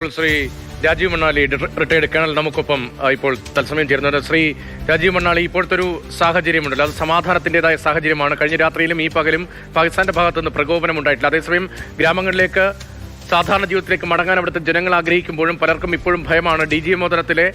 Shri Rajeev Manali, retired colonel, നമുക്കൊപ്പം ഇപ്പോൾ തത്സമയം ചേരുന്നത്. ശ്രീ രാജീവ് മണ്ണാലി, ഇപ്പോഴത്തെ ഒരു സാഹചര്യമുണ്ടല്ലോ, അത് സമാധാനത്തിൻ്റെതായ സാഹചര്യമാണ്. കഴിഞ്ഞ രാത്രിയിലും ഈ പകലും പാകിസ്ഥാന്റെ ഭാഗത്തുനിന്ന് പ്രകോപനം ഉണ്ടായിട്ടില്ല. അതേസമയം ഗ്രാമങ്ങളിലേക്ക്, സാധാരണ ജീവിതത്തിലേക്ക് മടങ്ങാൻ അവിടുത്തെ ജനങ്ങൾ ആഗ്രഹിക്കുമ്പോഴും പലർക്കും ഇപ്പോഴും ഭയമാണ്. DGMO തലത്തിലെ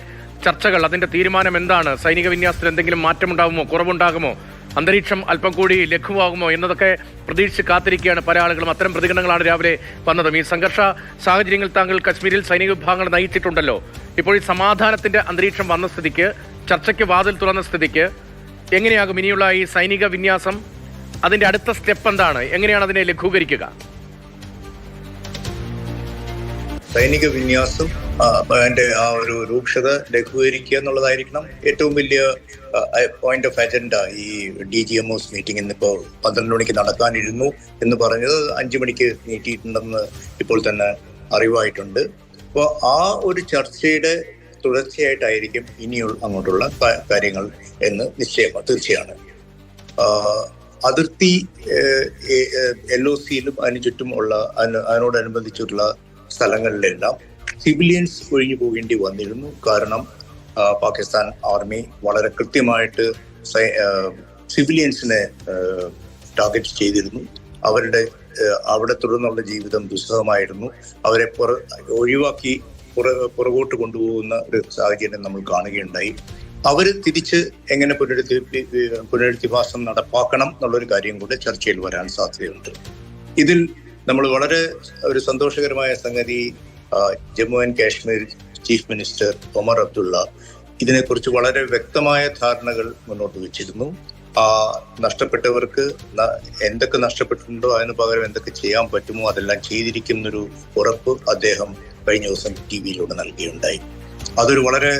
ചർച്ചകൾ, അതിന്റെ തീരുമാനം എന്താണ്? സൈനിക വിന്യാസത്തിൽ എന്തെങ്കിലും മാറ്റമുണ്ടാകുമോ, കുറവുണ്ടാകുമോ, അന്തരീക്ഷം അല്പം കൂടി ലഘുവാകുമോ എന്നതൊക്കെ പ്രതീക്ഷിച്ച് കാത്തിരിക്കുകയാണ് പല ആളുകളും. അത്തരം പ്രതികരണങ്ങളാണ് രാവിലെ വന്നതും. ഈ സംഘർഷ സാഹചര്യങ്ങൾ താങ്കൾ കശ്മീരിൽ സൈനിക വിഭാഗങ്ങൾ നയിച്ചിട്ടുണ്ടല്ലോ. ഇപ്പോൾ ഈ സമാധാനത്തിന്റെ അന്തരീക്ഷം വന്ന സ്ഥിതിക്ക്, ചർച്ചയ്ക്ക് വാതിൽ തുറന്ന സ്ഥിതിക്ക്, എങ്ങനെയാകും ഇനിയുള്ള ഈ സൈനിക വിന്യാസം? അതിന്റെ അടുത്ത സ്റ്റെപ്പ് എന്താണ്? എങ്ങനെയാണ് അതിനെ ലഘൂകരിക്കുക? സൈനിക വിന്യാസം അതിന്റെ ആ ഒരു രൂക്ഷത ലഘൂകരിക്കുക എന്നുള്ളതായിരിക്കണം ഏറ്റവും വലിയ പോയിന്റ് ഓഫ് അജണ്ട. ഈ DGMOs മീറ്റിംഗ് ഇന്നിപ്പോ 12 മണിക്ക് നടക്കാനിരുന്നു എന്ന് പറഞ്ഞത് 5 മണിക്ക് നീട്ടിയിട്ടുണ്ടെന്ന് ഇപ്പോൾ തന്നെ അറിവായിട്ടുണ്ട്. അപ്പോൾ ആ ഒരു ചർച്ചയുടെ തുടർച്ചയായിട്ടായിരിക്കും ഇനിയുള്ള അങ്ങോട്ടുള്ള കാര്യങ്ങൾ എന്ന് തീർച്ചയാണ്. അതിർത്തി LOCയിലും അതിനു ചുറ്റുമുള്ള അതിനോടനുബന്ധിച്ചുള്ള സ്ഥലങ്ങളിലെല്ലാം സിവിലിയൻസ് ഒഴിഞ്ഞു പോകേണ്ടി വന്നിരുന്നു. കാരണം പാകിസ്ഥാൻ ആർമി വളരെ കൃത്യമായിട്ട് സിവിലിയൻസിനെ ടാർഗറ്റ് ചെയ്തിരുന്നു. അവിടെ തുടർന്നുള്ള ജീവിതം ദുസ്സഹമായിരുന്നു. അവരെ ഒഴിവാക്കി പുറകോട്ട് കൊണ്ടുപോകുന്ന ഒരു സാഹചര്യം നമ്മൾ കാണുകയുണ്ടായി. അവർ തിരിച്ച് എങ്ങനെ പുനരധിവാസം നടപ്പാക്കണം എന്നുള്ളൊരു കാര്യം കൂടെ ചർച്ചയിൽ വരാൻ സാധ്യതയുണ്ട്. ഇതിൽ നമ്മൾ വളരെ ഒരു സന്തോഷകരമായ സംഗതി, Jammu and Kashmir chief minister Omar Abdullah ഇതിനെക്കുറിച്ച് വളരെ വ്യക്തമായ ധാരണകൾ മുന്നോട്ട് വെച്ചിരുന്നു. നഷ്ടപ്പെട്ടവർക്ക് എന്തൊക്കെ നഷ്ടപ്പെട്ടിട്ടുണ്ടോ അതിന് പകരം എന്തൊക്കെ ചെയ്യാൻ പറ്റുമോ അതെല്ലാം ചെയ്തിരിക്കുന്നൊരു ഉറപ്പ് അദ്ദേഹം കഴിഞ്ഞ ദിവസം TV-യിലൂടെ നൽകുകയുണ്ടായി. അതൊരു വളരെ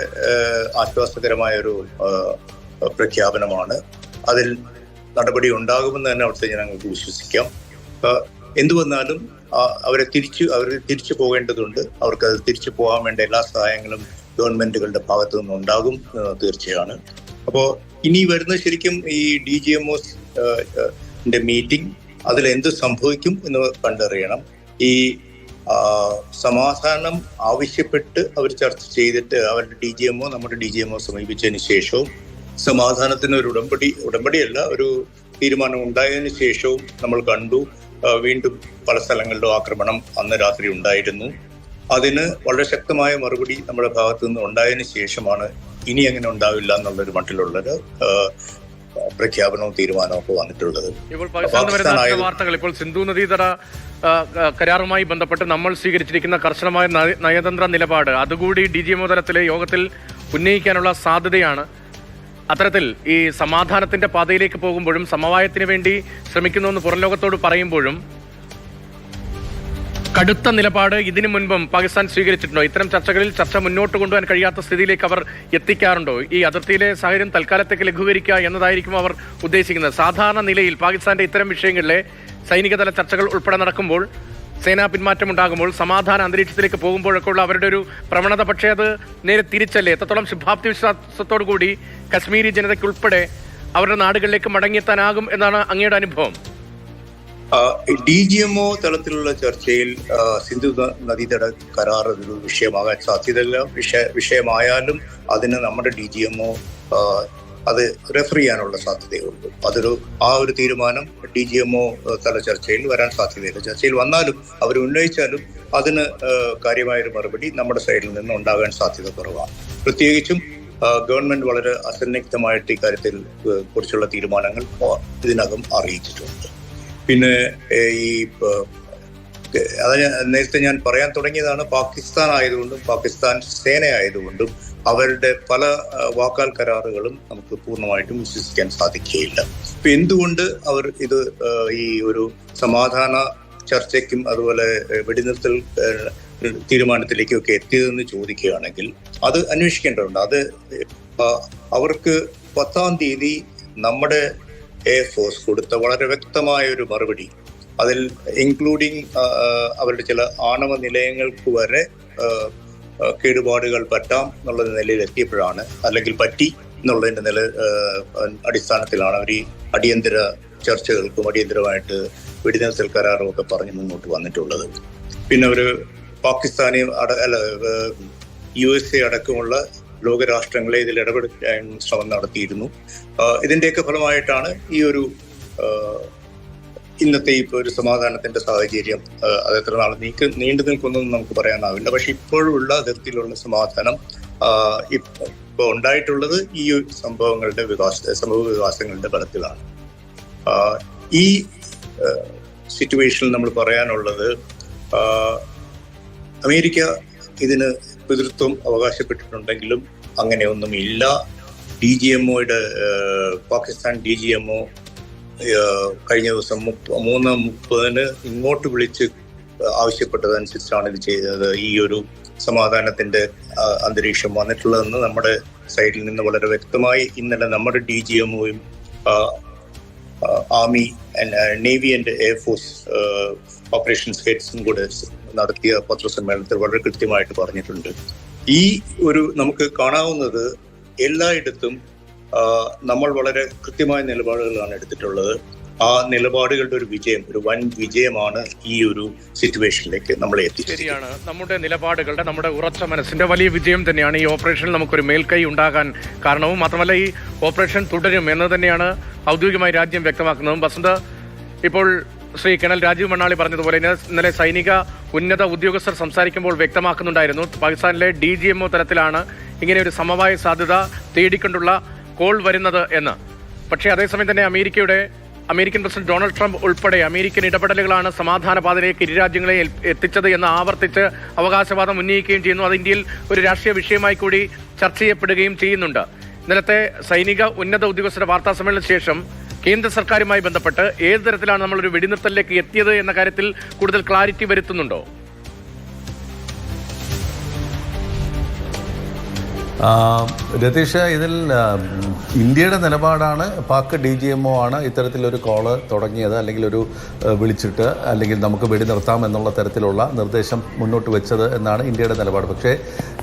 ആശ്വാസകരമായ ഒരു പ്രഖ്യാപനമാണ്. അതിൽ നടപടി ഉണ്ടാകുമെന്ന് തന്നെ അവിടുത്തെ ജനങ്ങൾക്ക് വിശ്വസിക്കാം. എന്തു വന്നാലും അവർ തിരിച്ചു പോകേണ്ടതുണ്ട്. അവർക്ക് അത് തിരിച്ചു പോകാൻ വേണ്ട എല്ലാ സഹായങ്ങളും ഗവൺമെന്റുകളുടെ ഭാഗത്തു നിന്നുണ്ടാകും തീർച്ചയാണ്. അപ്പോൾ ഇനി വരുന്ന ശരിക്കും ഈ DGMOs മീറ്റിംഗ്, അതിൽ എന്ത് സംഭവിക്കും എന്ന് കണ്ടറിയണം. ഈ സമാധാനം ആവശ്യപ്പെട്ട് അവർ ചർച്ച ചെയ്തിട്ട് അവരുടെ DGMO നമ്മുടെ DGMO സമീപിച്ചതിന് ശേഷവും സമാധാനത്തിന് ഒരു ഉടമ്പടിയല്ല, ഒരു തീരുമാനം ഉണ്ടായതിനു ശേഷവും നമ്മൾ കണ്ടു വീണ്ടും പല സ്ഥലങ്ങളിലും ആക്രമണം അന്ന് രാത്രി ഉണ്ടായിരുന്നു. അതിന് വളരെ ശക്തമായ മറുപടി നമ്മുടെ ഭാഗത്തു നിന്ന് ഉണ്ടായതിനു ശേഷമാണ് ഇനി അങ്ങനെ ഉണ്ടാവില്ല എന്നുള്ളൊരു മട്ടിലുള്ളൊരു പ്രഖ്യാപനവും തീരുമാനവും ഒക്കെ വന്നിട്ടുള്ളത്. ഇപ്പോൾ വാർത്തകൾ, ഇപ്പോൾ സിന്ധു നദീതട കരാറുമായി ബന്ധപ്പെട്ട് നമ്മൾ സ്വീകരിച്ചിരിക്കുന്ന കർശനമായ നയതന്ത്ര നിലപാട് അതുകൂടി DGMO തലത്തിലെ യോഗത്തിൽ ഉന്നയിക്കാനുള്ള സാധ്യതയാണ്. അത്തരത്തിൽ ഈ സമാധാനത്തിന്റെ പാതയിലേക്ക് പോകുമ്പോഴും സമവായത്തിന് വേണ്ടി ശ്രമിക്കുന്നുവെന്ന് പുറം ലോകത്തോട് പറയുമ്പോഴും കടുത്ത നിലപാട് ഇതിനു മുൻപും പാകിസ്ഥാൻ സ്വീകരിച്ചിട്ടുണ്ടോ? ഇത്തരം ചർച്ചകളിൽ ചർച്ച മുന്നോട്ട് കൊണ്ടുപോകാൻ കഴിയാത്ത സ്ഥിതിയിലേക്ക് അവർ എത്തിക്കാറുണ്ടോ? ഈ അതിർത്തിയിലെ സാഹചര്യം തൽക്കാലത്തേക്ക് ലഘൂകരിക്കുക എന്നതായിരിക്കും അവർ ഉദ്ദേശിക്കുന്നത്. സാധാരണ നിലയിൽ പാകിസ്ഥാന്റെ ഇത്തരം വിഷയങ്ങളിലെ സൈനികതല ചർച്ചകൾ ഉൾപ്പെടെ നടക്കുമ്പോൾ, സേനാ പിന്മാറ്റം ഉണ്ടാകുമ്പോൾ, സമാധാന അന്തരീക്ഷത്തിലേക്ക് പോകുമ്പോഴൊക്കെ ഉള്ള അവരുടെ ഒരു പ്രവണത പക്ഷേ അത് നേരെ തിരിച്ചല്ലേ? എത്രത്തോളം ശുഭാപ്തി വിശ്വാസത്തോടു കൂടി കശ്മീരി ജനതയ്ക്കുൾപ്പെടെ അവരുടെ നാടുകളിലേക്ക് മടങ്ങിയെത്താനാകും എന്നാണ് അങ്ങയുടെ അനുഭവം? DGMO തലത്തിലുള്ള ചർച്ചയിൽ സിന്ധു നദീതട കരാർ ഒരു വിഷയമാകാൻ സാധ്യതയില്ല. വിഷയമായാലും അതിന് നമ്മുടെ DGMO അത് റെഫർ ചെയ്യാനുള്ള സാധ്യതയുള്ളൂ. ആ ഒരു തീരുമാനം DGMO തല ചർച്ചയിൽ വരാൻ സാധ്യതയില്ല. ചർച്ചയിൽ വന്നാലും അവർ ഉന്നയിച്ചാലും അതിന് കാര്യമായൊരു മറുപടി നമ്മുടെ സൈഡിൽ നിന്ന് ഉണ്ടാകാൻ സാധ്യത കുറവാണ്. പ്രത്യേകിച്ചും ഗവൺമെന്റ് വളരെ അസന്നിഗ്ധമായിട്ട് ഇക്കാര്യത്തിൽ കുറിച്ചുള്ള തീരുമാനങ്ങൾ ഇതിനകം അറിയിച്ചിട്ടുണ്ട്. പിന്നെ ഈ നേരത്തെ ഞാൻ പറയാൻ തുടങ്ങിയതാണ്, പാകിസ്ഥാൻ ആയതുകൊണ്ടും പാകിസ്ഥാൻ സേന ആയതുകൊണ്ടും അവരുടെ പല വാക്കാൽ കരാറുകളും നമുക്ക് പൂർണ്ണമായിട്ടും വിശ്വസിക്കാൻ സാധിക്കുകയില്ല. ഇപ്പൊ എന്തുകൊണ്ട് അവർ ഇത് ഈ ഒരു സമാധാന ചർച്ചയ്ക്കും അതുപോലെ വെടിനിർത്തൽ തീരുമാനത്തിലേക്കും ഒക്കെ എത്തിയതെന്ന് ചോദിക്കുകയാണെങ്കിൽ അത് അന്വേഷിക്കേണ്ടതുണ്ട്. അത് അവർക്ക് 10-ാം തീയതി നമ്മുടെ എയർഫോഴ്സ് കൊടുത്ത വളരെ വ്യക്തമായ ഒരു മറുപടി, അതിൽ ഇൻക്ലൂഡിങ് അവരുടെ ചില ആണവ നിലയങ്ങൾക്ക് വരെ കേടുപാടുകൾ പറ്റാം എന്നുള്ള നിലയിൽ എത്തിയപ്പോഴാണ്, അല്ലെങ്കിൽ പറ്റി എന്നുള്ളതിന്റെ അടിസ്ഥാനത്തിലാണ് അവർ ഈ അടിയന്തര ചർച്ചകൾക്കും അടിയന്തരമായിട്ട് വെടിനിർത്തൽ കരാറും ഒക്കെ പറഞ്ഞ് മുന്നോട്ട് വന്നിട്ടുള്ളത്. പിന്നെ അവർ പാകിസ്ഥാനെ USA അടക്കമുള്ള ലോകരാഷ്ട്രങ്ങളെ ഇതിൽ ഇടപെടുത്താൻ ശ്രമം നടത്തിയിരുന്നു. ഇതിന്റെയൊക്കെ ഫലമായിട്ടാണ് ഈ ഒരു ഇന്നത്തെ ഇപ്പോൾ ഒരു സമാധാനത്തിന്റെ സാഹചര്യം അത് എത്ര നാൾ നീണ്ടു നിൽക്കുന്നതെന്ന് നമുക്ക് പറയാനാവില്ല. പക്ഷെ ഇപ്പോഴുള്ള തരത്തിലുള്ള സമാധാനം ഇപ്പോൾ ഉണ്ടായിട്ടുള്ളത് ഈ സംഭവങ്ങളുടെ സംഭവ വികാസങ്ങളുടെ ഫലത്തിലാണ്. ഈ സിറ്റുവേഷനിൽ നമ്മൾ പറയാനുള്ളത്, അമേരിക്ക ഇതിന് പിതൃത്വം അവകാശപ്പെട്ടിട്ടുണ്ടെങ്കിലും അങ്ങനെയൊന്നുമില്ല. DGMOയുടെ പാകിസ്ഥാൻ DGMO കഴിഞ്ഞ ദിവസം 3:30 ഇങ്ങോട്ട് വിളിച്ച് ആവശ്യപ്പെട്ടതനുസരിച്ചാണ് ഇത് ചെയ്തത്. ഈ ഒരു സമാധാനത്തിന്റെ അന്തരീക്ഷം വന്നിട്ടുള്ളതെന്ന് നമ്മുടെ സൈഡിൽ നിന്ന് വളരെ വ്യക്തമായി ഇന്നലെ നമ്മുടെ DGMOയും army, navy and air force operations ഹെഡ്സും കൂടെ നടത്തിയ പത്രസമ്മേളനത്തിൽ വളരെ കൃത്യമായിട്ട് പറഞ്ഞിട്ടുണ്ട്. ഈ ഒരു നമുക്ക് കാണാവുന്നത് എല്ലായിടത്തും നമ്മൾ വളരെ കൃത്യമായ നിലപാടുകളാണ് എടുത്തിട്ടുള്ളത്. ആ നിലപാടുകളുടെ ഒരു വിജയം, ഒരു വൻ വിജയമാണ് ഈ ഒരു സിറ്റുവേഷനിലേക്ക് നമ്മളെ എത്തിച്ചത്. ശരിയാണ്, നമ്മുടെ നിലപാടുകളുടെ, നമ്മുടെ ഉറച്ച മനസ്സിന്റെ വലിയ വിജയം തന്നെയാണ് ഈ ഓപ്പറേഷനിൽ നമുക്കൊരു മേൽക്കൈ ഉണ്ടാകാൻ കാരണവും. മാത്രമല്ല ഈ ഓപ്പറേഷൻ തുടരും എന്ന് തന്നെയാണ് ഔദ്യോഗികമായി രാജ്യം വ്യക്തമാക്കുന്നതും. ബസന്ത്, ഇപ്പോൾ ശ്രീ കേണൽ രാജീവ് മണ്ണാളി പറഞ്ഞതുപോലെ ഇന്നലെ സൈനിക ഉന്നത ഉദ്യോഗസ്ഥർ സംസാരിക്കുമ്പോൾ വ്യക്തമാക്കുന്നുണ്ടായിരുന്നു, പാകിസ്ഥാനിലെ DGMO തലത്തിലാണ് ഇങ്ങനെ ഒരു സമവായ സാധ്യത തേടിക്കൊണ്ടുള്ള കോൾ വരുന്നത് എന്ന്. പക്ഷേ അതേസമയം തന്നെ അമേരിക്കൻ പ്രസിഡന്റ് ഡൊണാൾഡ് ട്രംപ് ഉൾപ്പെടെ അമേരിക്കൻ ഇടപെടലുകളാണ് സമാധാന പാതയിലേക്ക് ഇരു രാജ്യങ്ങളെ എത്തിച്ചത് എന്ന് ആവർത്തിച്ച് അവകാശവാദം ഉന്നയിക്കുകയും ചെയ്യുന്നു. അത് ഇന്ത്യയിൽ ഒരു രാഷ്ട്രീയ വിഷയമായി കൂടി ചർച്ച ചെയ്യപ്പെടുകയും ചെയ്യുന്നുണ്ട്. ഇന്നലത്തെ സൈനിക ഉന്നത ഉദ്യോഗസ്ഥരുടെ വാർത്താ സമ്മേളനത്തിന് ശേഷം കേന്ദ്ര സർക്കാരുമായി ബന്ധപ്പെട്ട് ഏത് തരത്തിലാണ് നമ്മളൊരു വെടിനിർത്തലിലേക്ക് എത്തിയത് എന്ന കാര്യത്തിൽ കൂടുതൽ ക്ലാരിറ്റി വരുത്തുന്നുണ്ടോ? രതീഷ്, ഇതിൽ ഇന്ത്യയുടെ നിലപാടാണ് പാക് DGMO ആണ് ഇത്തരത്തിലൊരു കോള് തുടങ്ങിയത്, അല്ലെങ്കിൽ ഒരു വിളിച്ചിട്ട് അല്ലെങ്കിൽ നമുക്ക് വെടിനിർത്താം എന്നുള്ള തരത്തിലുള്ള നിർദ്ദേശം മുന്നോട്ട് വെച്ചത് എന്നാണ് ഇന്ത്യയുടെ നിലപാട്. പക്ഷേ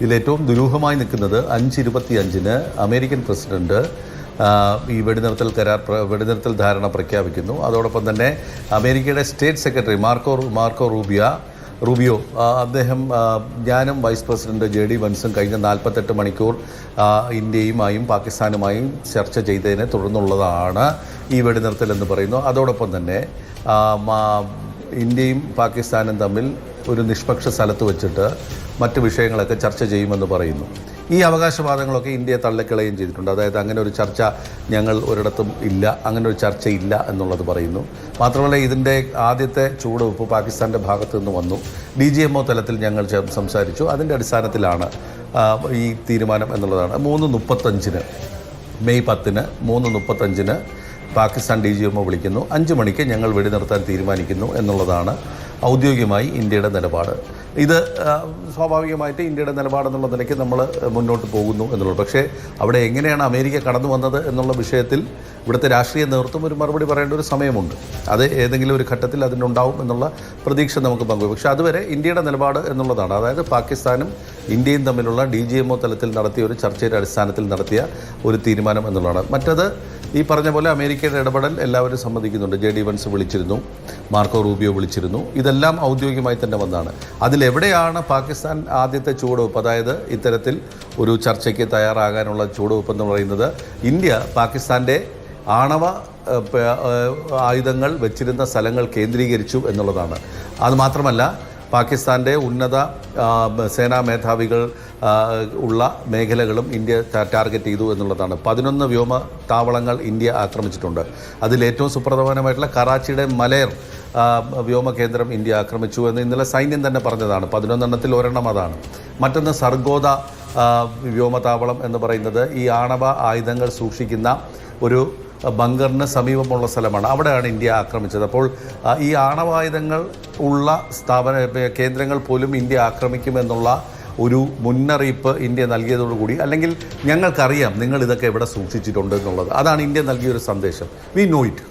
ഇതിലേറ്റവും ദുരൂഹമായി നിൽക്കുന്നത് 5/25 അമേരിക്കൻ പ്രസിഡന്റ് ഈ വെടിനിർത്തൽ ധാരണ പ്രഖ്യാപിക്കുന്നു. അതോടൊപ്പം തന്നെ അമേരിക്കയുടെ സ്റ്റേറ്റ് സെക്രട്ടറി മാർക്കോ റൂബിയോ അദ്ദേഹം, ഞാനും വൈസ് പ്രസിഡന്റ് JD വൻസും കഴിഞ്ഞ 48 മണിക്കൂർ ഇന്ത്യയുമായും പാകിസ്ഥാനുമായും ചർച്ച ചെയ്തതിനെ തുടർന്നുള്ളതാണ് ഈ വെടിനിർത്തൽ എന്ന് പറയുന്നു. അതോടൊപ്പം തന്നെ ഇന്ത്യയും പാകിസ്ഥാനും തമ്മിൽ ഒരു നിഷ്പക്ഷ സ്ഥലത്ത് വെച്ചിട്ട് മറ്റ് വിഷയങ്ങളൊക്കെ ചർച്ച ചെയ്യുമെന്ന് പറയുന്നു. ഈ അവകാശവാദങ്ങളൊക്കെ ഇന്ത്യയെ തള്ളിക്കളയുകയും ചെയ്തിട്ടുണ്ട്. അതായത് അങ്ങനെ ഒരു ചർച്ച ഞങ്ങൾ ഒരിടത്തും ഇല്ല, അങ്ങനെ ഒരു ചർച്ചയില്ല എന്നുള്ളത് പറയുന്നു. മാത്രമല്ല ഇതിൻ്റെ ആദ്യത്തെ ചുവടുവെപ്പ് പാകിസ്ഥാൻ്റെ ഭാഗത്തു നിന്ന് വന്നു. DGMO തലത്തിൽ ഞങ്ങൾ സംസാരിച്ചു, അതിൻ്റെ അടിസ്ഥാനത്തിലാണ് ഈ തീരുമാനം എന്നുള്ളതാണ്. 3:35 മെയ് 10 3:35 പാകിസ്ഥാൻ DGMO വിളിക്കുന്നു. 5 മണിക്ക് ഞങ്ങൾ വെടിനിർത്താൻ തീരുമാനിക്കുന്നു എന്നുള്ളതാണ് ഔദ്യോഗികമായി ഇന്ത്യയുടെ നിലപാട്. ഇത് സ്വാഭാവികമായിട്ട് ഇന്ത്യയുടെ നിലപാടെന്നുള്ള നിലയ്ക്ക് നമ്മൾ മുന്നോട്ട് പോകുന്നു എന്നുള്ളത്. പക്ഷേ അവിടെ എങ്ങനെയാണ് അമേരിക്ക കടന്നു വന്നത് എന്നുള്ള വിഷയത്തിൽ ഇവിടുത്തെ രാഷ്ട്രീയ നേതൃത്വം ഒരു മറുപടി പറയേണ്ട ഒരു സമയമുണ്ട്. അത് ഏതെങ്കിലും ഒരു ഘട്ടത്തിൽ അതിനുണ്ടാവും എന്നുള്ള പ്രതീക്ഷ നമുക്ക് പങ്കുവയ്ക്കും. പക്ഷേ അതുവരെ ഇന്ത്യയുടെ നിലപാട് എന്നുള്ളതാണ്. അതായത് പാകിസ്ഥാനും ഇന്ത്യയും തമ്മിലുള്ള DGMO തലത്തിൽ നടത്തിയ ഒരു ചർച്ചയുടെ അടിസ്ഥാനത്തിൽ നടത്തിയ ഒരു തീരുമാനം എന്നുള്ളതാണ്. മറ്റത് ഈ പറഞ്ഞ പോലെ അമേരിക്കയുടെ ഇടപെടൽ എല്ലാവരും സമ്മതിക്കുന്നുണ്ട്. JD വൻസ് വിളിച്ചിരുന്നു, മാർക്കോ റൂബിയോ വിളിച്ചിരുന്നു. ഇതെല്ലാം ഔദ്യോഗികമായി തന്നെ വന്നതാണ്. അതിലെവിടെയാണ് പാകിസ്ഥാൻ ആദ്യത്തെ ചുവടുവെപ്പ്, അതായത് ഇത്തരത്തിൽ ഒരു ചർച്ചയ്ക്ക് തയ്യാറാകാനുള്ള ചുവടുവെപ്പ് എന്ന് പറയുന്നത്, ഇന്ത്യ പാകിസ്ഥാൻ്റെ ആണവ ആയുധങ്ങൾ വെച്ചിരുന്ന സ്ഥലങ്ങൾ കേന്ദ്രീകരിച്ചു എന്നുള്ളതാണ്. അതുമാത്രമല്ല പാകിസ്ഥാൻ്റെ ഉന്നത സേനാ മേധാവികൾ ഉള്ള മേഖലകളും ഇന്ത്യ ടാർഗറ്റ് ചെയ്തു എന്നുള്ളതാണ്. 11 വ്യോമ താവളങ്ങൾ ഇന്ത്യ ആക്രമിച്ചിട്ടുണ്ട്. അതിലേറ്റവും സുപ്രധാനമായിട്ടുള്ള കറാച്ചിയുടെ മലേർ വ്യോമ കേന്ദ്രം ഇന്ത്യ ആക്രമിച്ചു എന്ന് ഇന്നലെ സൈന്യം തന്നെ പറഞ്ഞതാണ്. 11 ഒരെണ്ണം അതാണ്. മറ്റൊന്ന് സർഗോദ വ്യോമതാവളം എന്ന് പറയുന്നത് ഈ ആണവ ആയുധങ്ങൾ സൂക്ഷിക്കുന്ന ഒരു ബങ്കറിന് സമീപമുള്ള സ്ഥലമാണ്. അവിടെയാണ് ഇന്ത്യ ആക്രമിച്ചത്. അപ്പോൾ ഈ ആണവായുധങ്ങൾ ഉള്ള കേന്ദ്രങ്ങൾ പോലും ഇന്ത്യ ആക്രമിക്കുമെന്നുള്ള ഒരു മുന്നറിയിപ്പ് ഇന്ത്യ നൽകിയതോടുകൂടി, അല്ലെങ്കിൽ ഞങ്ങൾക്കറിയാം നിങ്ങൾ ഇതൊക്കെ എവിടെ സൂക്ഷിച്ചിട്ടുണ്ട് എന്നുള്ളത്, അതാണ് ഇന്ത്യ നൽകിയൊരു സന്ദേശം. വി നോ ഇറ്റ്,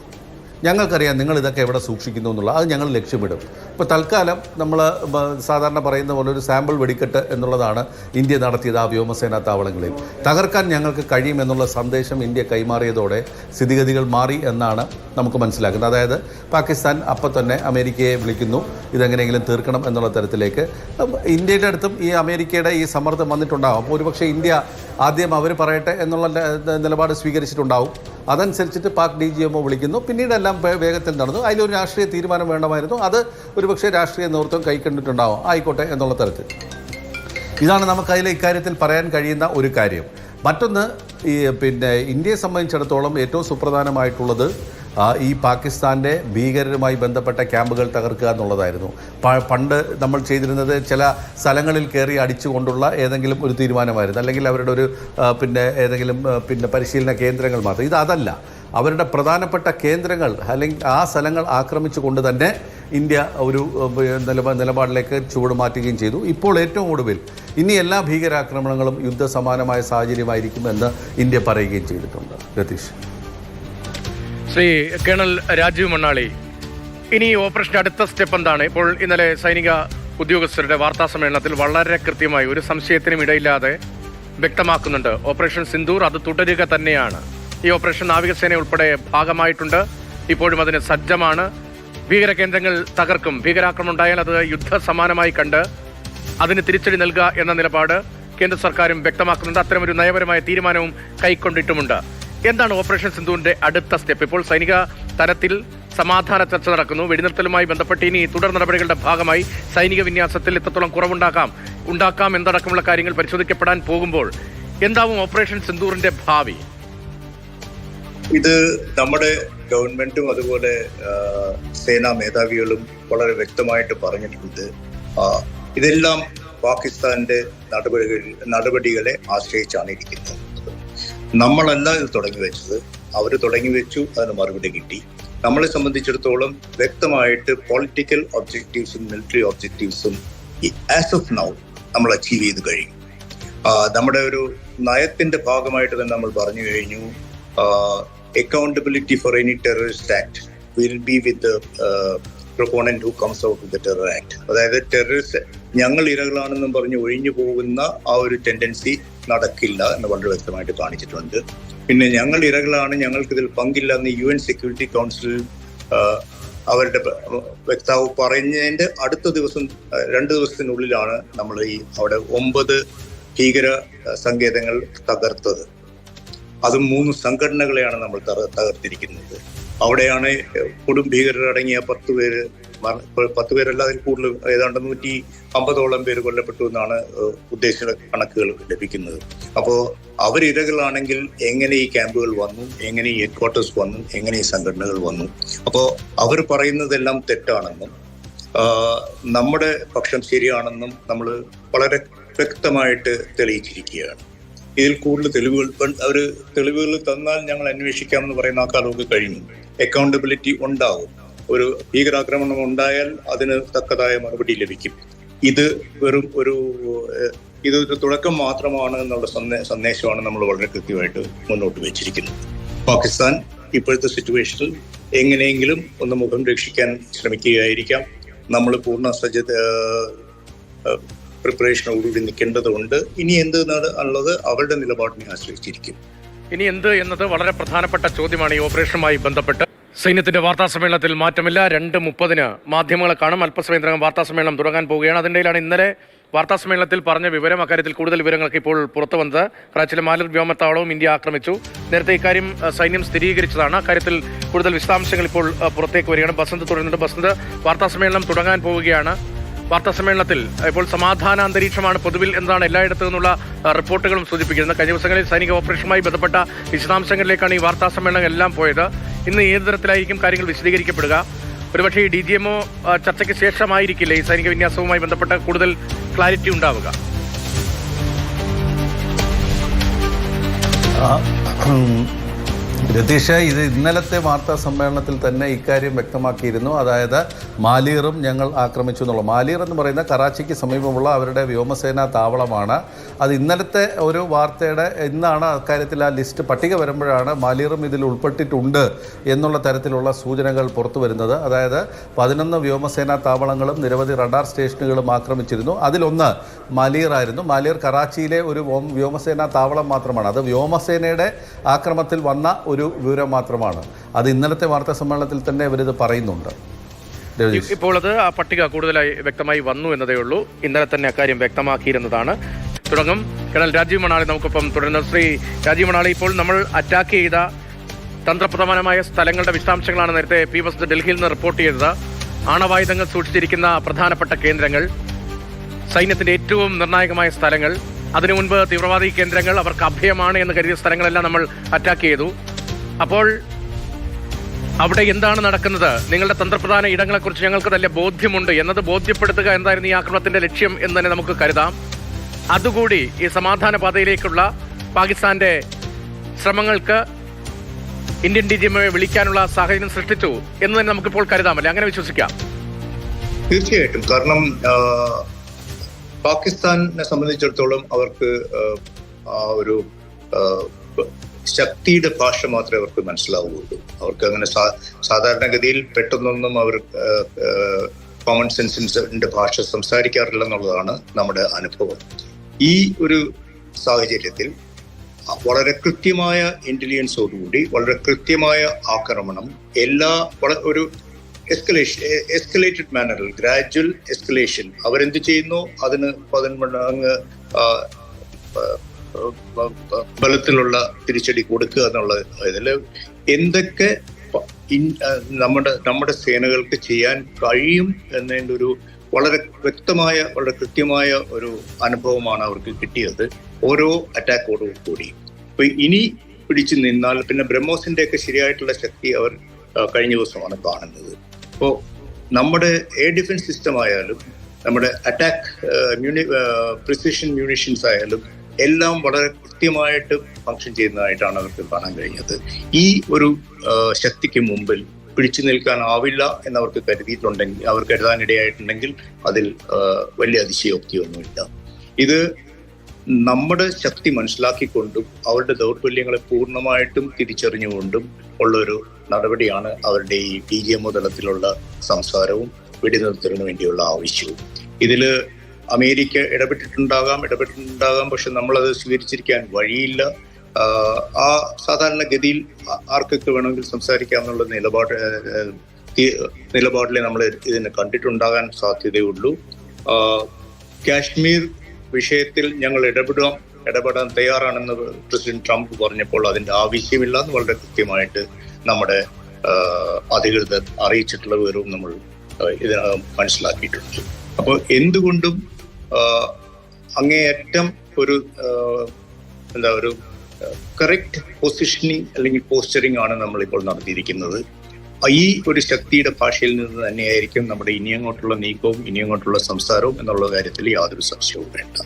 ഞങ്ങൾക്കറിയാം നിങ്ങൾ ഇതൊക്കെ എവിടെ സൂക്ഷിക്കുന്നു എന്നുള്ളത്, അത് ഞങ്ങൾ ലക്ഷ്യമിടും. ഇപ്പോൾ തൽക്കാലം നമ്മൾ സാധാരണ പറയുന്ന പോലെ ഒരു സാമ്പിൾ വെടിക്കെട്ട് എന്നുള്ളതാണ് ഇന്ത്യ നടത്തിയത് ആ വ്യോമസേനാ താവളങ്ങളിൽ. തകർക്കാൻ ഞങ്ങൾക്ക് കഴിയുമെന്നുള്ള സന്ദേശം ഇന്ത്യ കൈമാറിയതോടെ സ്ഥിതിഗതികൾ മാറി എന്നാണ് നമുക്ക് മനസ്സിലാക്കുന്നത്. അതായത് പാകിസ്ഥാൻ അപ്പം തന്നെ അമേരിക്കയെ വിളിക്കുന്നു, ഇതെങ്ങനെയെങ്കിലും തീർക്കണം എന്നുള്ള തരത്തിലേക്ക്. ഇന്ത്യയുടെ അടുത്തും ഈ അമേരിക്കയുടെ ഈ സമ്മർദ്ദം വന്നിട്ടുണ്ടാകും. അപ്പോൾ ഒരുപക്ഷെ ഇന്ത്യ ആദ്യം അവർ പറയട്ടെ എന്നുള്ള നിലപാട് സ്വീകരിച്ചിട്ടുണ്ടാവും. അതനുസരിച്ചിട്ട് പാക് DGMO വിളിക്കുന്നു. പിന്നീടെല്ലാം വേഗത്തിൽ നടന്നു. അതിലൊരു രാഷ്ട്രീയ തീരുമാനം വേണമായിരുന്നു. അത് ഒരുപക്ഷെ രാഷ്ട്രീയ നേതൃത്വം കൈക്കണ്ടിട്ടുണ്ടാവും. ആയിക്കോട്ടെ എന്നുള്ള തരത്തിൽ. ഇതാണ് നമുക്കതിൽ ഇക്കാര്യത്തിൽ പറയാൻ കഴിയുന്ന ഒരു കാര്യം. മറ്റൊന്ന്, ഇന്ത്യയെ സംബന്ധിച്ചിടത്തോളം ഏറ്റവും സുപ്രധാനമായിട്ടുള്ളത് ഈ പാകിസ്ഥാൻ്റെ ഭീകരരുമായി ബന്ധപ്പെട്ട ക്യാമ്പുകൾ തകർക്കുക എന്നുള്ളതായിരുന്നു. പണ്ട് നമ്മൾ ചെയ്തിരുന്നത് ചില സ്ഥലങ്ങളിൽ കയറി അടിച്ചുകൊണ്ടുള്ള ഏതെങ്കിലും ഒരു തീരുമാനമായിരുന്നു, അല്ലെങ്കിൽ അവരുടെ ഒരു ഏതെങ്കിലും പരിശീലന കേന്ദ്രങ്ങൾ മാത്രം. അതല്ല, അവരുടെ പ്രധാനപ്പെട്ട കേന്ദ്രങ്ങൾ അല്ലെങ്കിൽ ആ സ്ഥലങ്ങൾ ആക്രമിച്ചുകൊണ്ട് തന്നെ ഇന്ത്യ ഒരു നിലപാടിലേക്ക് ചുവട് മാറ്റുകയും ചെയ്തു. ഇപ്പോൾ ഏറ്റവും ഒടുവിൽ ഇനി എല്ലാ ഭീകരാക്രമണങ്ങളും യുദ്ധസമാനമായ സാഹചര്യമായിരിക്കുമെന്ന് ഇന്ത്യ പറയുകയും ചെയ്തിട്ടുണ്ട്. രതീഷ്. ശ്രീ കേണൽ രാജീവ് മണ്ണാളി, ഇനി ഓപ്പറേഷന്റെ അടുത്ത സ്റ്റെപ്പ് എന്താണ്? ഇപ്പോൾ ഇന്നലെ സൈനിക ഉദ്യോഗസ്ഥരുടെ വാർത്താ സമ്മേളനത്തിൽ വളരെ കൃത്യമായി ഒരു സംശയത്തിനും ഇടയില്ലാതെ വ്യക്തമാക്കുന്നുണ്ട്, ഓപ്പറേഷൻ സിന്ദൂർ അത് തുടരുക തന്നെയാണ്. ഈ ഓപ്പറേഷൻ നാവികസേന ഉൾപ്പെടെ ഭാഗമായിട്ടുണ്ട്, ഇപ്പോഴും അതിന് സജ്ജമാണ്. ഭീകര കേന്ദ്രങ്ങൾ തകർക്കും, ഭീകരാക്രമണം ഉണ്ടായാൽ അത് യുദ്ധസമാനമായി കണ്ട് അതിന് തിരിച്ചടി നൽകുക എന്ന നിലപാട് കേന്ദ്ര സർക്കാരും വ്യക്തമാക്കുന്നുണ്ട്. അത്തരമൊരു നയപരമായ തീരുമാനവും കൈക്കൊണ്ടിട്ടുമുണ്ട്. എന്താണ് ഓപ്പറേഷൻ സിന്ദൂറിന്റെ അടുത്ത സ്റ്റെപ്പ്? ഇപ്പോൾ സൈനിക തലത്തിൽ സമാധാന ചർച്ച നടക്കുന്നു. വെടിനിർത്തലുമായി ബന്ധപ്പെട്ട് ഇനി തുടർ നടപടികളുടെ ഭാഗമായി സൈനിക വിന്യാസത്തിൽ എത്രത്തോളം ഉണ്ടാക്കാം എന്നടക്കമുള്ള കാര്യങ്ങൾ പരിശോധിക്കപ്പെടാൻ പോകുമ്പോൾ എന്താവും ഓപ്പറേഷൻ സിന്ദൂറിന്റെ ഭാവി? ഇത് നമ്മുടെ ഗവൺമെന്റും അതുപോലെ സേനാ മേധാവികളും വളരെ വ്യക്തമായിട്ട് പറഞ്ഞിട്ടുണ്ട്. ഇതെല്ലാം പാകിസ്ഥാന്റെ നടപടികളെ ആശ്രയിച്ചാണ് ഇരിക്കുന്നത്. നമ്മളല്ല ഇത് തുടങ്ങി വെച്ചത്, അവർ തുടങ്ങി വെച്ചു, അതിന് മറുപടി കിട്ടി. നമ്മളെ സംബന്ധിച്ചിടത്തോളം വ്യക്തമായിട്ട് പൊളിറ്റിക്കൽ ഒബ്ജക്റ്റീവ്സും മിലിറ്ററി ഒബ്ജക്റ്റീവ്സും ആസ് ഓഫ് നൗ നമ്മൾ അച്ചീവ് ചെയ്ത് കഴിഞ്ഞു. നമ്മുടെ ഒരു നയത്തിന്റെ ഭാഗമായിട്ട് തന്നെ നമ്മൾ പറഞ്ഞു കഴിഞ്ഞു, accountability for any terrorist act will be with the proponent who comes out with the terror act. അതായത് ടെററിസ്റ്റ് ഞങ്ങൾ ഇരകളാണെന്നും പറഞ്ഞ് ഒഴിഞ്ഞു പോകുന്ന ആ ഒരു ടെൻഡൻസി നടക്കില്ല എന്ന് വളരെ വ്യക്തമായിട്ട് കാണിച്ചിട്ടുണ്ട്. പിന്നെ ഞങ്ങൾ ഇരകളാണ്, ഞങ്ങൾക്കിതിൽ പങ്കില്ല എന്ന് UN സെക്യൂരിറ്റി കൗൺസിൽ അവരുടെ വക്താവ് പറഞ്ഞതിന്റെ അടുത്ത ദിവസം 2 ദിവസത്തിനുള്ളിലാണ് നമ്മൾ അവിടെ 9 ഭീകര സങ്കേതങ്ങൾ തകർത്തത്. അതും 3 സംഘടനകളെയാണ് നമ്മൾ തകർത്തിരിക്കുന്നത്. അവിടെയാണ് കൊടും ഭീകരരടങ്ങിയ 10 പേര്, 10 പേരല്ല അതിൽ കൂടുതൽ, ഏതാണ്ട് 150ഓളം പേര് കൊല്ലപ്പെട്ടു എന്നാണ് ഉദ്ദേശിച്ച കണക്കുകൾ ലഭിക്കുന്നത്. അപ്പോൾ അവരിരകളാണെങ്കിൽ എങ്ങനെ ഈ ക്യാമ്പുകൾ വന്നു, എങ്ങനെ ഈ ഹെഡ്ക്വാർട്ടേഴ്സ് വന്നു, എങ്ങനെ ഈ സംഘടനകൾ വന്നു? അപ്പോൾ അവർ പറയുന്നതെല്ലാം തെറ്റാണെന്നും നമ്മുടെ പക്ഷം ശരിയാണെന്നും നമ്മൾ വളരെ വ്യക്തമായിട്ട് തെളിയിച്ചിരിക്കുകയാണ്. ഇതിൽ കൂടുതൽ തെളിവുകൾ തന്നാൽ ഞങ്ങൾ അന്വേഷിക്കാമെന്ന് പറയുന്ന ആ കാലമൊക്കെ കഴിഞ്ഞു. അക്കൗണ്ടബിലിറ്റി ഉണ്ടാവും. ഒരു ഭീകരാക്രമണം ഉണ്ടായാൽ അതിന് തക്കതായ മറുപടി ലഭിക്കും. ഇത് വെറും ഇതൊരു തുടക്കം മാത്രമാണ് എന്നുള്ള സന്ദേശമാണ് നമ്മൾ വളരെ കൃത്യമായിട്ട് മുന്നോട്ട് വെച്ചിരിക്കുന്നത്. പാകിസ്ഥാൻ ഇപ്പോഴത്തെ സിറ്റുവേഷനിൽ എങ്ങനെയെങ്കിലും ഒന്ന് മുഖം രക്ഷിക്കാൻ ശ്രമിക്കുകയായിരിക്കാം. നമ്മൾ പൂർണ്ണ പ്രിപ്പറേഷനോടുകൂടി നിൽക്കേണ്ടതുണ്ട്. ഇനി എന്ത് എന്നുള്ളത് അവരുടെ നിലപാടിനെ ആശ്രയിച്ചിരിക്കും. ഇനി എന്ത് എന്നത് വളരെ പ്രധാനപ്പെട്ട ചോദ്യമാണ്. ഈ ഓപ്പറേഷനുമായി ബന്ധപ്പെട്ട് സൈന്യത്തിന്റെ വാർത്താ സമ്മേളനത്തിൽ മാറ്റമില്ല. 2:30 മാധ്യമങ്ങളെ കാണും. അല്പസമയത്തിനകം വാർത്താ സമ്മേളനം തുടങ്ങാൻ പോവുകയാണ്. അതിനിടയിലാണ് ഇന്നലെ വാർത്താ സമ്മേളനത്തിൽ പറഞ്ഞ വിവരം. അക്കാര്യത്തിൽ കൂടുതൽ വിവരങ്ങൾക്ക് ഇപ്പോൾ പുറത്തു വന്നത് കറാച്ചിയിലെ മാലിർ വ്യോമത്താവളവും ഇന്ത്യ ആക്രമിച്ചു. നേരത്തെ ഇക്കാര്യം സൈന്യം സ്ഥിരീകരിച്ചതാണ്. അക്കാര്യത്തിൽ കൂടുതൽ വിശദാംശങ്ങൾ ഇപ്പോൾ പുറത്തേക്ക് വരികയാണ്. ബസന്ത് തുടരുന്നുണ്ട്. ബസന്ത്, വാർത്താ സമ്മേളനം തുടങ്ങാൻ പോവുകയാണ്. വാർത്താ സമ്മേളനത്തിൽ ഇപ്പോൾ സമാധാന അന്തരീക്ഷമാണ് പൊതുവിൽ എന്നതാണ് എല്ലായിടത്തു നിന്നുള്ള റിപ്പോർട്ടുകളും സൂചിപ്പിക്കുന്നത്. കഴിഞ്ഞ ദിവസങ്ങളിൽ സൈനിക ഓപ്പറേഷനുമായി ബന്ധപ്പെട്ട വിശദാംശങ്ങളിലേക്കാണ് ഈ വാർത്താ സമ്മേളനം എല്ലാം പോയത്. ഇന്ന് ഏത് തരത്തിലായിരിക്കും കാര്യങ്ങൾ വിശദീകരിക്കപ്പെടുക? ഒരുപക്ഷേ ഈ DGMO ചർച്ചയ്ക്ക് ശേഷമായിരിക്കില്ലേ ഈ സൈനിക വിന്യാസവുമായി ബന്ധപ്പെട്ട കൂടുതൽ ക്ലാരിറ്റി ഉണ്ടാവുക? രതീഷ്, ഇത് ഇന്നലത്തെ വാർത്താ സമ്മേളനത്തിൽ തന്നെ ഇക്കാര്യം വ്യക്തമാക്കിയിരുന്നു. അതായത് മാലീറും ഞങ്ങൾ ആക്രമിച്ചു എന്നുള്ള. മാലീർ എന്ന് പറയുന്ന കറാച്ചിക്ക് സമീപമുള്ള അവരുടെ വ്യോമസേനാ താവളമാണ്. അത് ഇന്നലത്തെ ഒരു വാർത്തയുടെ ഇന്നാണ് അക്കാര്യത്തിൽ ആ ലിസ്റ്റ് പട്ടിക വരുമ്പോഴാണ് മാലീറും ഇതിൽ ഉൾപ്പെട്ടിട്ടുണ്ട് എന്നുള്ള തരത്തിലുള്ള സൂചനകൾ പുറത്തു വരുന്നത്. അതായത് 11 വ്യോമസേനാ താവളങ്ങളും നിരവധി റഡാർ സ്റ്റേഷനുകളും ആക്രമിച്ചിരുന്നു. അതിലൊന്ന് മാലീർ ആയിരുന്നു. മാലീർ കറാച്ചിയിലെ ഒരു വ്യോമസേനാ താവളം മാത്രമാണ്. അത് വ്യോമസേനയുടെ ആക്രമണത്തിൽ വന്ന ഒരു വിവരം മാത്രമാണ്. അത് ഇന്നലത്തെ വാർത്താ സമ്മേളനത്തിൽ തന്നെ ഇവരിത് പറയുന്നുണ്ട്. ഇപ്പോൾ അത് ആ പട്ടിക കൂടുതലായി വ്യക്തമായി വന്നു എന്നതേ ഉള്ളൂ. ഇന്നലെ തന്നെ അക്കാര്യം വ്യക്തമാക്കിയിരുന്നതാണ്. തുടങ്ങും കേണൽ രാജീവ് മണാളി നമുക്കൊപ്പം തുടരുന്ന. ശ്രീ രാജീവ് മണാളി, ഇപ്പോൾ നമ്മൾ അറ്റാക്ക് ചെയ്ത തന്ത്രപ്രധാനമായ സ്ഥലങ്ങളുടെ വിശദാംശങ്ങളാണ് നേരത്തെ പി വസന്ത് ഡൽഹിയിൽ നിന്ന് റിപ്പോർട്ട് ചെയ്തത്. ആണവായുധങ്ങൾ സൂക്ഷിച്ചിരിക്കുന്ന പ്രധാനപ്പെട്ട കേന്ദ്രങ്ങൾ, സൈന്യത്തിന്റെ ഏറ്റവും നിർണായകമായ സ്ഥലങ്ങൾ, അതിനു മുൻപ് തീവ്രവാദി കേന്ദ്രങ്ങൾ, അവർക്ക് അഭയമാണ് എന്ന് കരുതിയ സ്ഥലങ്ങളെല്ലാം നമ്മൾ അറ്റാക്ക് ചെയ്തു. അപ്പോൾ അവിടെ എന്താണ് നടക്കുന്നത്? നിങ്ങളുടെ തന്ത്രപ്രധാന ഇടങ്ങളെക്കുറിച്ച് ഞങ്ങൾക്ക് നല്ല ബോധ്യമുണ്ട് എന്നത് ബോധ്യപ്പെടുത്തുക എന്തായിരുന്നു ഈ ആക്രമണത്തിന്റെ ലക്ഷ്യം എന്ന് തന്നെ നമുക്ക് കരുതാം. അതുകൂടി ഈ സമാധാന പാതയിലേക്കുള്ള പാകിസ്ഥാന്റെ ശ്രമങ്ങൾക്ക് ഇന്ത്യൻ DGMയെ വിളിക്കാനുള്ള സാഹചര്യം സൃഷ്ടിച്ചു എന്ന് തന്നെ നമുക്കിപ്പോൾ കരുതാമല്ലേ? അങ്ങനെ വിശ്വസിക്കാം? തീർച്ചയായിട്ടും. കാരണം പാകിസ്ഥാനെ സംബന്ധിച്ചിടത്തോളം അവർക്ക് ഒരു ശക്തിയുടെ ഭാഷ മാത്രമേ അവർക്ക് മനസ്സിലാവുകയുള്ളൂ. അവർക്ക് അങ്ങനെ സാധാരണഗതിയിൽ പെട്ടെന്നൊന്നും അവർ കോമൺ സെൻസിന്റെ ഭാഷ സംസാരിക്കാറില്ല എന്നുള്ളതാണ് നമ്മുടെ അനുഭവം. ഈ ഒരു സാഹചര്യത്തിൽ വളരെ കൃത്യമായ ഇന്റലിജൻസോടുകൂടി വളരെ കൃത്യമായ ആക്രമണം, ഒരു എസ്കലേറ്റഡ് മാനറിൽ, ഗ്രാജുവൽ എസ്കലേഷൻ, അവരെന്ത് ചെയ്യുന്നു അതിന് 10 മടങ്ങ് ബലത്തിലുള്ള തിരിച്ചടി കൊടുക്കുക എന്നുള്ള ഇതിൽ എന്തൊക്കെ നമ്മുടെ സേനകൾക്ക് ചെയ്യാൻ കഴിയും എന്നതിൻ്റെ ഒരു വളരെ വ്യക്തമായ വളരെ കൃത്യമായ ഒരു അനുഭവമാണ് അവർക്ക് കിട്ടിയത് ഓരോ അറ്റാക്കോടും കൂടി. അപ്പൊ ഇനി പിടിച്ചു നിന്നാൽ പിന്നെ ബ്രഹ്മോസിന്റെ ഒക്കെ ശരിയായിട്ടുള്ള ശക്തി അവർ കഴിഞ്ഞ ദിവസമാണ് കാണുന്നത്. അപ്പോൾ നമ്മുടെ എയർ ഡിഫൻസ് സിസ്റ്റം ആയാലും നമ്മുടെ അറ്റാക്ക് പ്രിസിഷൻ മ്യൂണിഷൻസ് ആയാലും എല്ലാം വളരെ കൃത്യമായിട്ട് ഫങ്ഷൻ ചെയ്യുന്നതായിട്ടാണ് അവർക്ക് കാണാൻ കഴിഞ്ഞത്. ഈ ഒരു ശക്തിക്ക് മുമ്പിൽ പിടിച്ചു നിൽക്കാനാവില്ല എന്നവർക്ക് കരുതിയിട്ടുണ്ടെങ്കിൽ, അവർ കരുതാനിടയായിട്ടുണ്ടെങ്കിൽ അതിൽ വലിയ അതിശയോക്തിയൊന്നുമില്ല. ഇത് നമ്മുടെ ശക്തി മനസ്സിലാക്കിക്കൊണ്ടും അവരുടെ ദൗർബല്യങ്ങളെ പൂർണ്ണമായിട്ടും തിരിച്ചറിഞ്ഞുകൊണ്ടും ഉള്ളൊരു നടപടിയാണ് അവരുടെ ഈ DGMO തലത്തിലുള്ള സംസാരവും വെടിനിർത്തലിന് വേണ്ടിയുള്ള ആവശ്യവും. ഇതിൽ അമേരിക്ക ഇടപെട്ടിട്ടുണ്ടാകാം, പക്ഷെ നമ്മളത് സ്വീകരിച്ചിരിക്കാൻ വഴിയില്ല. ആ സാധാരണഗതിയിൽ ആർക്കൊക്കെ വേണമെങ്കിൽ സംസാരിക്കാം എന്നുള്ള നിലപാടിലെ നമ്മൾ ഇതിനെ കണ്ടിട്ടുണ്ടാകാൻ സാധ്യതയുള്ളൂ. കാശ്മീർ വിഷയത്തിൽ ഞങ്ങൾ ഇടപെടാൻ തയ്യാറാണെന്ന് പ്രസിഡന്റ് ട്രംപ് പറഞ്ഞപ്പോൾ അതിന്റെ ആവശ്യമില്ല എന്ന് വളരെ കൃത്യമായിട്ട് നമ്മുടെ അധികൃതർ അറിയിച്ചിട്ടുള്ള വിവരവും നമ്മൾ ഇതിനകം മനസ്സിലാക്കിയിട്ടുണ്ട്. അപ്പോൾ എന്തുകൊണ്ടും അങ്ങേയറ്റം ഒരു കറക്റ്റ് പൊസിഷനിങ് അല്ലെങ്കിൽ പോസ്ചറിങ് ആണ് നമ്മളിപ്പോൾ നടത്തിയിരിക്കുന്നത്. ഈ ഒരു ശക്തിയുടെ ഭാഷയിൽ നിന്ന് തന്നെയായിരിക്കും നമ്മുടെ ഇനിയങ്ങോട്ടുള്ള നീക്കവും ഇനിയങ്ങോട്ടുള്ള സംസാരവും എന്നുള്ള കാര്യത്തിൽ യാതൊരു സംശയവും വേണ്ട.